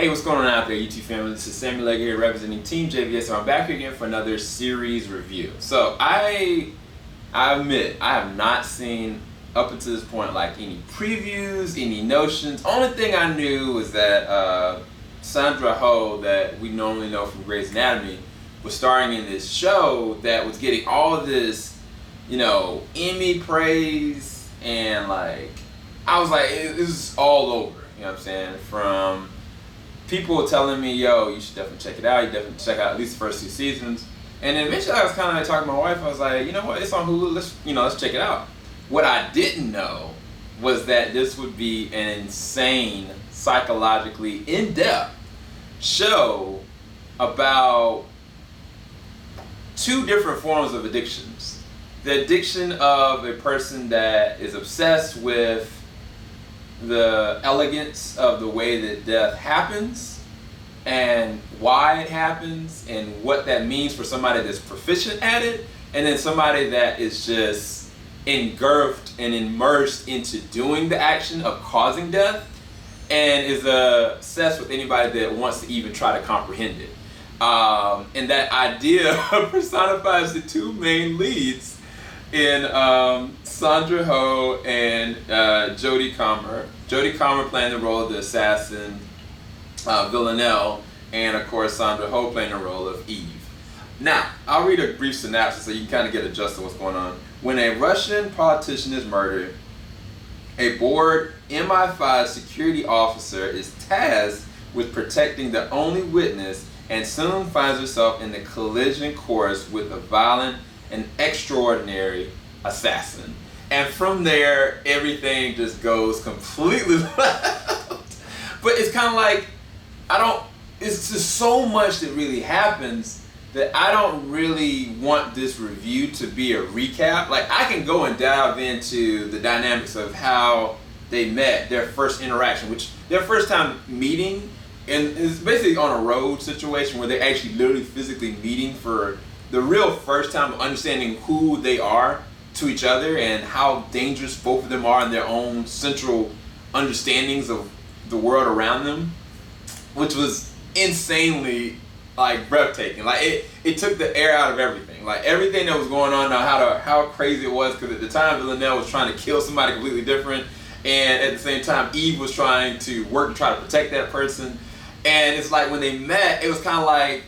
Hey, what's going on out there, YouTube family? This is Samuel Legger here representing Team JVS, and I'm back here again for another series review. So I admit I have not seen up until this point like any previews, any notions. Only thing I knew was that Sandra Oh, that we normally know from Grey's Anatomy, was starring in this show that was getting all of this, you know, Emmy praise, and like I was like, it was all over. You know what I'm saying? From people telling me, yo, you should definitely check it out. You definitely check out at least the first 2 seasons. And then eventually I was kind of like talking to my wife. I was like, you know what? It's on Hulu. Let's check it out. What I didn't know was that this would be an insane, psychologically in-depth show about 2 different forms of addictions. The addiction of a person that is obsessed with the elegance of the way that death happens and why it happens and what that means for somebody that's proficient at it, and then somebody that is just engulfed and immersed into doing the action of causing death and is obsessed with anybody that wants to even try to comprehend it. And that idea personifies the 2 main leads in Sandra Oh and Jodie Comer. Jodie Comer playing the role of the assassin Villanelle, and of course Sandra Oh playing the role of Eve. Now, I'll read a brief synopsis so you can kind of get a gist of what's going on. When a Russian politician is murdered, a bored MI5 security officer is tasked with protecting the only witness and soon finds herself in the collision course with a violent and extraordinary assassin. And from there, everything just goes completely left. But it's kind of like, it's just so much that really happens that I don't really want this review to be a recap. Like, I can go and dive into the dynamics of how they met, their first interaction, which their first time meeting, and it's basically on a road situation where they're actually literally physically meeting for the real first time of understanding who they are to each other and how dangerous both of them are in their own central understandings of the world around them, which was insanely like breathtaking. Like it took the air out of everything. Like everything that was going on now, how crazy it was, because at the time Villanelle was trying to kill somebody completely different, and at the same time Eve was trying to work to try to protect that person. And it's like when they met, it was kind of like,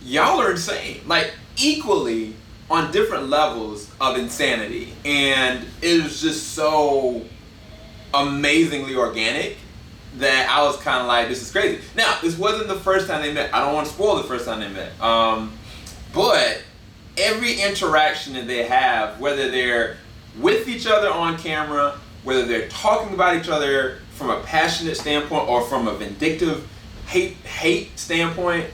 y'all are insane, like equally on different levels of insanity. And it was just so amazingly organic that I was kind of like, this is crazy. Now, this wasn't the first time they met. I don't want to spoil the first time they met. But every interaction that they have, whether they're with each other on camera, whether they're talking about each other from a passionate standpoint or from a vindictive hate standpoint,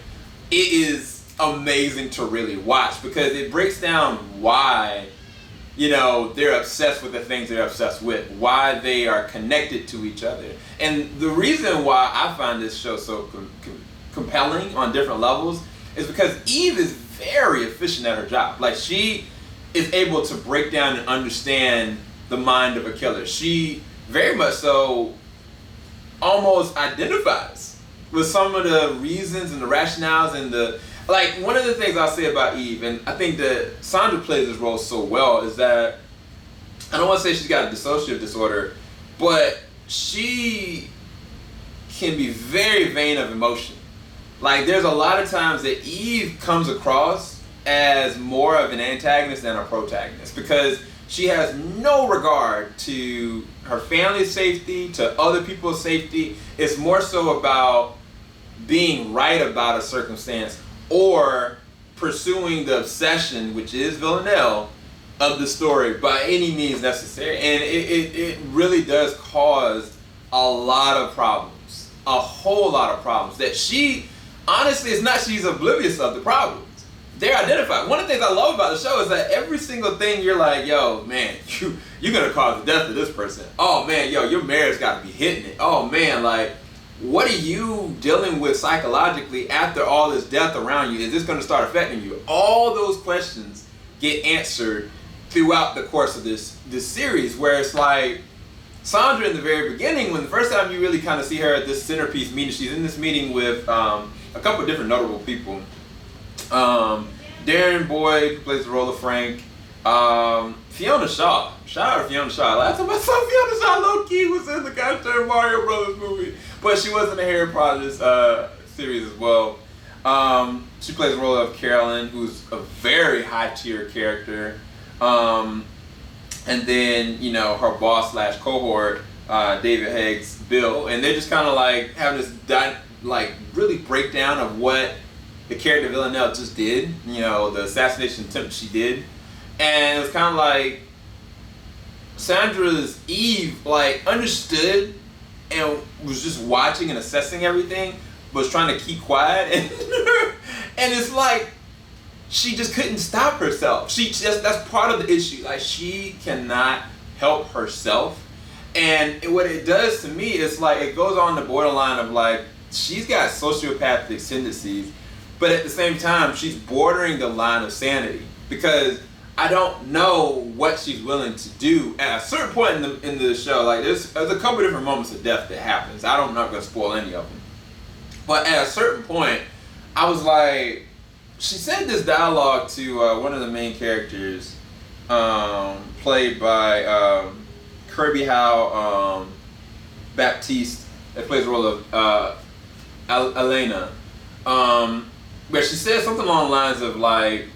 it is amazing to really watch, because it breaks down why, you know, they're obsessed with the things they're obsessed with, why they are connected to each other. And the reason why I find this show so compelling on different levels is because Eve is very efficient at her job. Like, she is able to break down and understand the mind of a killer. She very much so almost identifies with some of the reasons and the rationales and the, like, one of the things I'll say about Eve, and I think that Sandra plays this role so well, is that I don't want to say she's got a dissociative disorder, but she can be very vain of emotion. Like, there's a lot of times that Eve comes across as more of an antagonist than a protagonist, because she has no regard to her family's safety, to other people's safety. It's more so about being right about a circumstance or pursuing the obsession, which is Villanelle, of the story by any means necessary. And it really does cause a lot of problems, a whole lot of problems that she, honestly, it's not she's oblivious of the problems. They're identified. One of the things I love about the show is that every single thing you're like, yo, man, you're gonna cause the death of this person. Oh man, yo, your marriage gotta be hitting it. Oh man, like, what are you dealing with psychologically after all this death around you? Is this going to start affecting you? All those questions get answered throughout the course of this series, where it's like, Sandra in the very beginning, when the first time you really kind of see her at this centerpiece meeting, she's in this meeting with a couple of different notable people. Darren Boyd, who plays the role of Frank. Fiona Shaw. Shout out to Fiona Shaw. Last time I saw Fiona Shaw, low-key was in the goddamn Mario Brothers movie. But she was in the Harry Potter series as well. She plays the role of Carolyn, who's a very high-tier character. And then, you know, her boss slash cohort, David Haig's Bill. And they're just kind of like having this really breakdown of what the character Villanelle just did. You know, the assassination attempt she did. And it was kind of like Sandra's Eve, like, understood and was just watching and assessing everything, but was trying to keep quiet. And it's like, she just couldn't stop herself. That's part of the issue. Like, she cannot help herself. And what it does to me is like, it goes on the borderline of like, she's got sociopathic tendencies, but at the same time, she's bordering the line of sanity. Because I don't know what she's willing to do. At a certain point in the show, like there's a couple different moments of death that happens. I'm not gonna spoil any of them. But at a certain point, I was like, she said this dialogue to one of the main characters, played by Kirby Howe Baptiste, that plays the role of Elena, where she said something along the lines of like,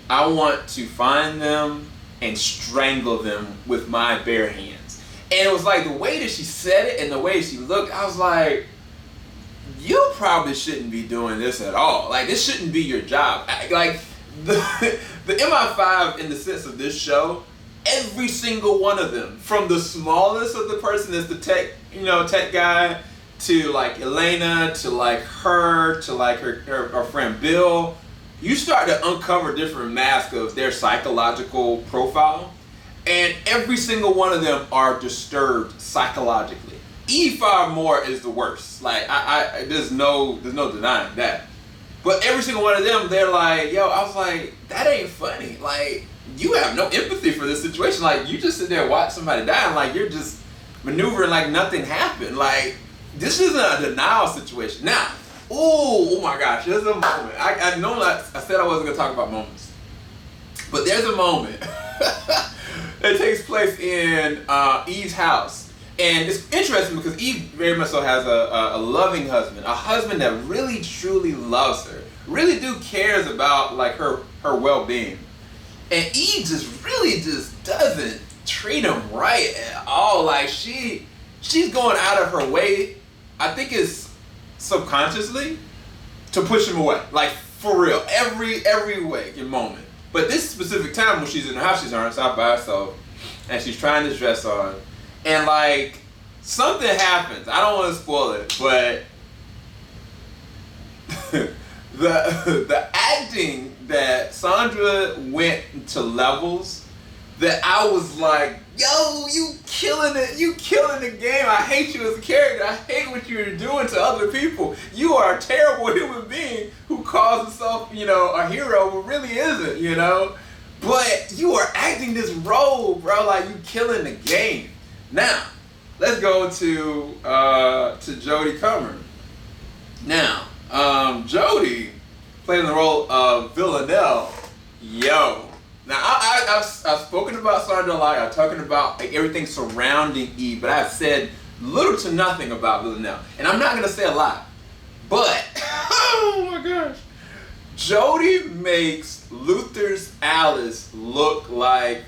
I want to find them and strangle them with my bare hands. And it was like the way that she said it and the way she looked, I was like, you probably shouldn't be doing this at all. Like, this shouldn't be your job. Like, the MI5 in the sense of this show, every single one of them, from the smallest of the person that's the tech guy, to like Elena, to like her, to like her friend Bill, you start to uncover different masks of their psychological profile, and every single one of them are disturbed psychologically. Eve far more is the worst. Like there's no denying that. But every single one of them, they're like, yo, I was like, that ain't funny. Like, you have no empathy for this situation. Like, you just sit there and watch somebody die, and like you're just maneuvering like nothing happened. Like, this isn't a denial situation. Now, oh my gosh, there's a moment. I know I said I wasn't gonna talk about moments, but there's a moment that takes place in Eve's house, and it's interesting because Eve very much so has a loving husband, a husband that really truly loves her, really cares about like her well-being, and Eve just really doesn't treat him right at all. Like she's going out of her way, I think it's subconsciously, to push him away, like for real, every waking moment. But this specific time when she's in her house, she's on herself by herself, and she's trying this dress on, and like something happens. I don't want to spoil it, but the acting that Sandra went to levels that I was like, yo, you killing it. You killing the game. I hate you as a character. I hate what you're doing to other people. You are a terrible human being who calls himself, a hero, but really isn't, But you are acting this role, bro, like you killing the game. Now, let's go to Jodie Comer. Now, Jodie playing the role of Villanelle. Yo. Now, I've spoken about Sandra a lot. I'm talking about like, everything surrounding Eve, but I've said little to nothing about Villanelle. And I'm not going to say a lot. But, oh my gosh. Jodie makes Luther's Alice look like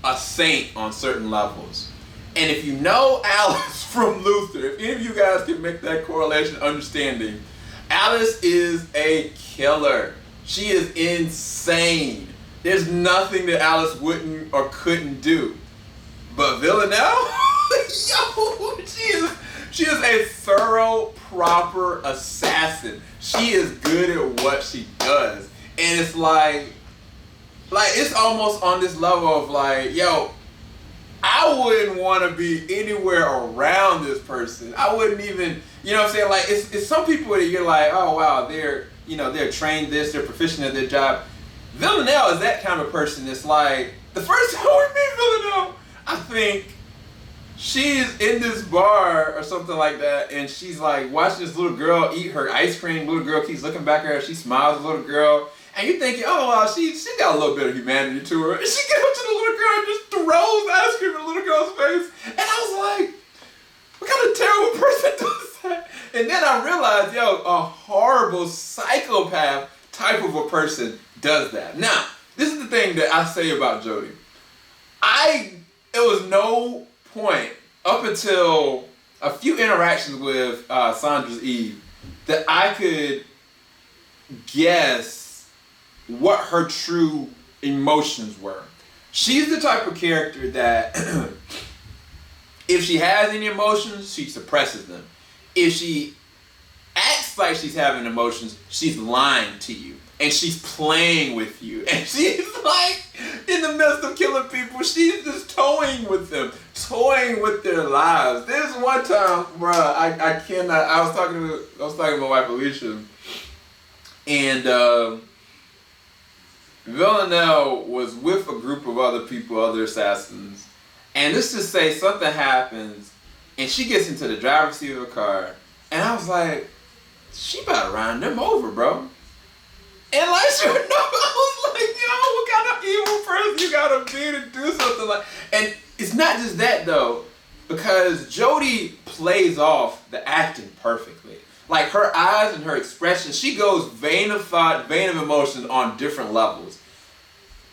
a saint on certain levels. And if you know Alice from Luther, if any of you guys can make that correlation understanding, Alice is a killer. She is insane. There's nothing that Alice wouldn't or couldn't do. But Villanelle, yo, she is a thorough, proper assassin. She is good at what she does. And it's like it's almost on this level of like, yo, I wouldn't want to be anywhere around this person. I wouldn't even, you know what I'm saying? Like, it's some people that you're like, oh wow, they're trained this, they're proficient at their job. Villanelle is that kind of person that's like, the first time we meet Villanelle, I think, she's in this bar or something like that, and she's like watching this little girl eat her ice cream. Little girl keeps looking back at her. She smiles at the little girl, and you're thinking, oh wow, she got a little bit of humanity to her. And she gets up to the little girl and just throws the ice cream in the little girl's face. And I was like, what kind of terrible person does that? And then I realized, yo, a horrible psychopath type of a person does that. Now, this is the thing that I say about Jodie. It was no point up until a few interactions with Sandra's Eve that I could guess what her true emotions were. She's the type of character that if she has any emotions, she suppresses them. If she acts like she's having emotions, she's lying to you. And she's playing with you. And she's like, in the midst of killing people, she's just toying with them. Toying with their lives. There's one time, bruh, I cannot, I was talking to my wife Alicia. And Villanelle was with a group of other people, other assassins. And let's just say something happens, and she gets into the driver's seat of a car. And I was like, she about to run them over, bro. And like, sure enough, I was like, yo, what kind of evil person you gotta be to do something like? And it's not just that though, because Jodie plays off the acting perfectly. Like her eyes and her expression, she goes vein of thought, vein of emotion on different levels.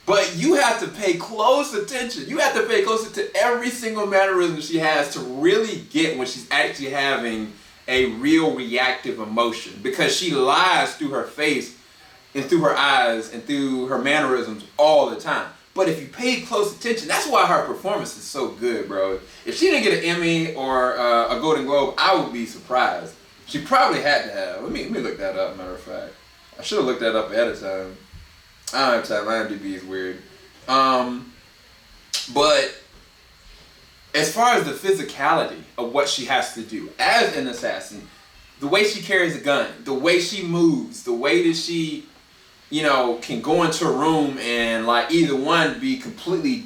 But you have to pay close attention. You have to pay close to every single mannerism she has to really get when she's actually having a real reactive emotion, because she lies through her face and through her eyes and through her mannerisms all the time. But if you pay close attention, that's why her performance is so good, bro. If she didn't get an Emmy or a Golden Globe, I would be surprised. She probably had to have. Let me look that up, matter of fact. I should have looked that up ahead of time. I don't have time. IMDb is weird. But as far as the physicality of what she has to do as an assassin, the way she carries a gun, the way she moves, the way that she, can go into a room and like either one be completely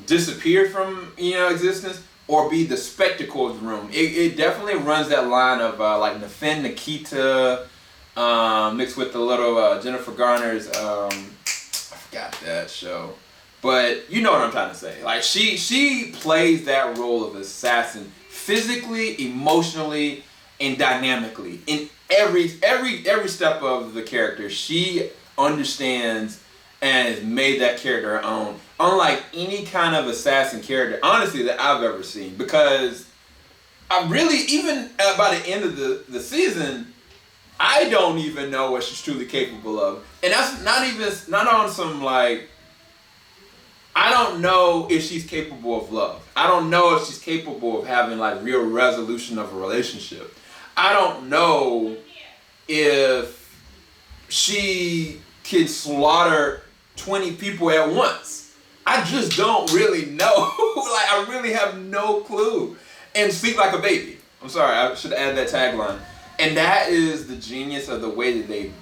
disappeared from, existence, or be the spectacle of the room. It definitely runs that line of like Nafin Nikita mixed with the little Jennifer Garner's, I forgot that show. But you know what I'm trying to say. Like she plays that role of assassin physically, emotionally, and dynamically. In every step of the character, she understands and has made that character her own. Unlike any kind of assassin character, honestly, that I've ever seen. Because I really, even by the end of the season, I don't even know what she's truly capable of. And that's not on some like, I don't know if she's capable of love. I don't know if she's capable of having like real resolution of a relationship. I don't know if she can slaughter 20 people at once. I just don't really know. Like, I really have no clue. And sleep like a baby. I'm sorry, I should add that tagline. And that is the genius of the way that they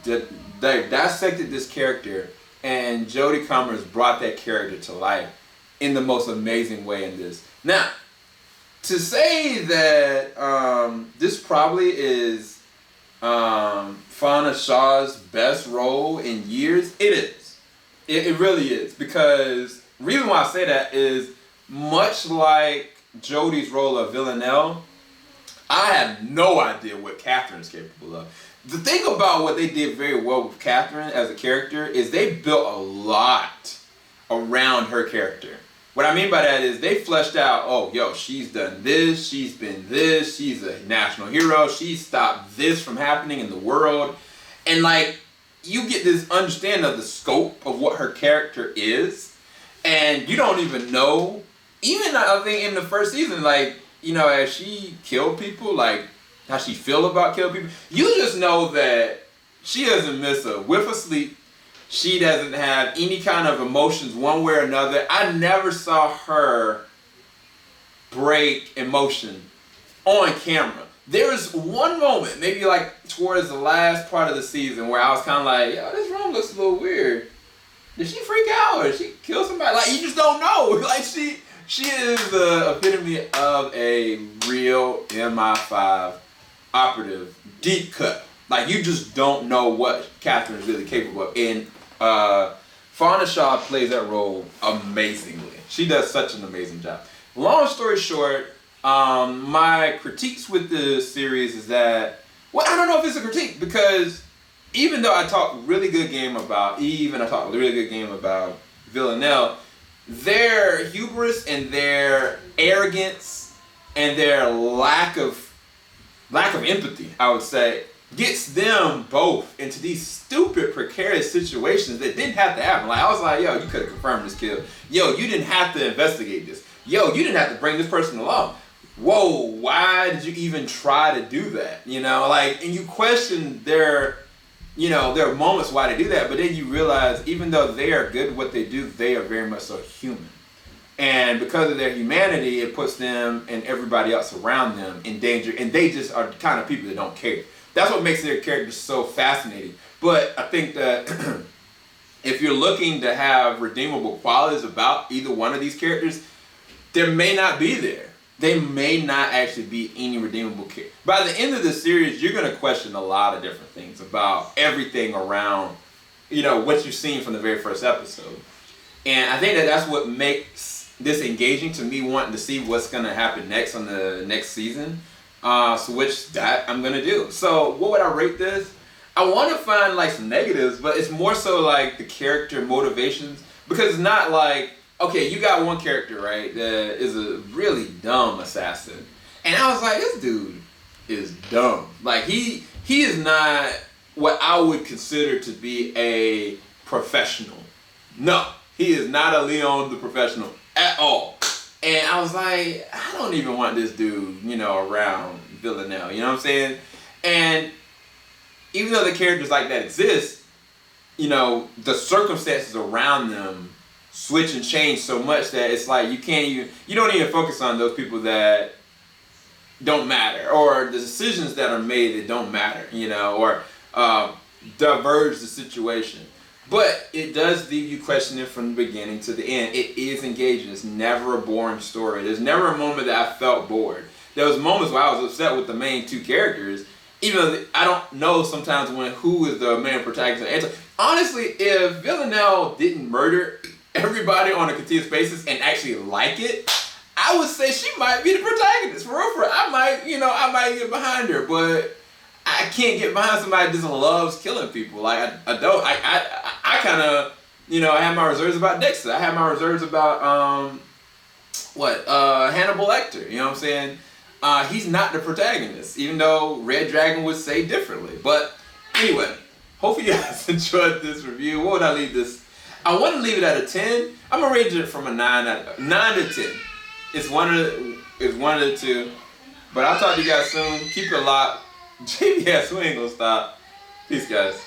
dissected this character, and Jody Comer has brought that character to life in the most amazing way in this. Now, to say that this probably is Fauna Shaw's best role in years, it is. It really is. Because the reason why I say that is, much like Jodie's role of Villanelle, I have no idea what Catherine is capable of. The thing about what they did very well with Catherine as a character is they built a lot around her character. What I mean by that is they fleshed out, she's done this, she's been this, she's a national hero, she stopped this from happening in the world. And like, you get this understanding of the scope of what her character is. And you don't even know, even I think in the first season, like, as she killed people, like how she feel about killing people, you just know that she doesn't miss a whiff of sleep. She doesn't have any kind of emotions one way or another. I never saw her break emotion on camera. There was one moment, maybe like towards the last part of the season, where I was kind of like, this room looks a little weird. Did she freak out or did she kill somebody? Like, you just don't know. Like, She is the epitome of a real MI5 operative, deep cut. Like, you just don't know what Catherine is really capable of. And Fauna Shaw plays that role amazingly. She does such an amazing job. Long story short, my critiques with the series is that, well, I don't know if it's a critique, because even though I talked really good game about Eve and I talked really good game about Villanelle, their hubris and their arrogance and their lack of empathy, I would say, gets them both into these stupid, precarious situations that didn't have to happen. Like, I was like, yo, you could have confirmed this kill. Yo, you didn't have to investigate this. Yo, you didn't have to bring this person along. Whoa, why did you even try to do that? You know, like, and you question their, you know, there are moments why they do that, but then you realize even though they are good at what they do, they are very much so human. And because of their humanity, it puts them and everybody else around them in danger, and they just are the kind of people that don't care. That's what makes their characters so fascinating. But I think that if you're looking to have redeemable qualities about either one of these characters, there may not be there. They may not actually be any redeemable character. By the end of the series, you're going to question a lot of different things about everything around, you know, what you've seen from the very first episode. And I think that that's what makes this engaging to me, wanting to see what's going to happen next on the next season. So which that I'm going to do. So what would I rate this? I want to find like some negatives, but it's more so like the character motivations, because it's not like, okay, you got one character, right, that is a really dumb assassin. And I was like, this dude is dumb. Like, he is not what I would consider to be a professional. No, he is not a Leon the professional at all. And I was like, I don't even want this dude, you know, around Villanelle, you know what I'm saying? And even though the characters like that exist, you know, the circumstances around them switch and change so much that it's like you don't even focus on those people that don't matter, or the decisions that are made that don't matter, you know, or diverge the situation. But it does leave you questioning from the beginning to the end. It is engaging. It's never a boring story. There's never a moment that I felt bored. There was moments where I was upset with the main two characters, even though I don't know sometimes who is the main protagonist. Honestly, if Villanelle didn't murder everybody on a continuous basis and actually like it, I would say she might be the protagonist. For real, I might get behind her, but I can't get behind somebody that just loves killing people. Like, I don't. I kind of, you know, I have my reserves about Dexter. I have my reserves about Hannibal Lecter. You know what I'm saying? He's not the protagonist, even though Red Dragon would say differently. But anyway, hopefully you guys enjoyed this review. What would I leave this? I want to leave it at a 10. I'm gonna rate it from a 9 to 10. It's one of the two. But I'll talk to you guys soon. Keep it locked. JBS, we ain't gonna stop. Peace, guys.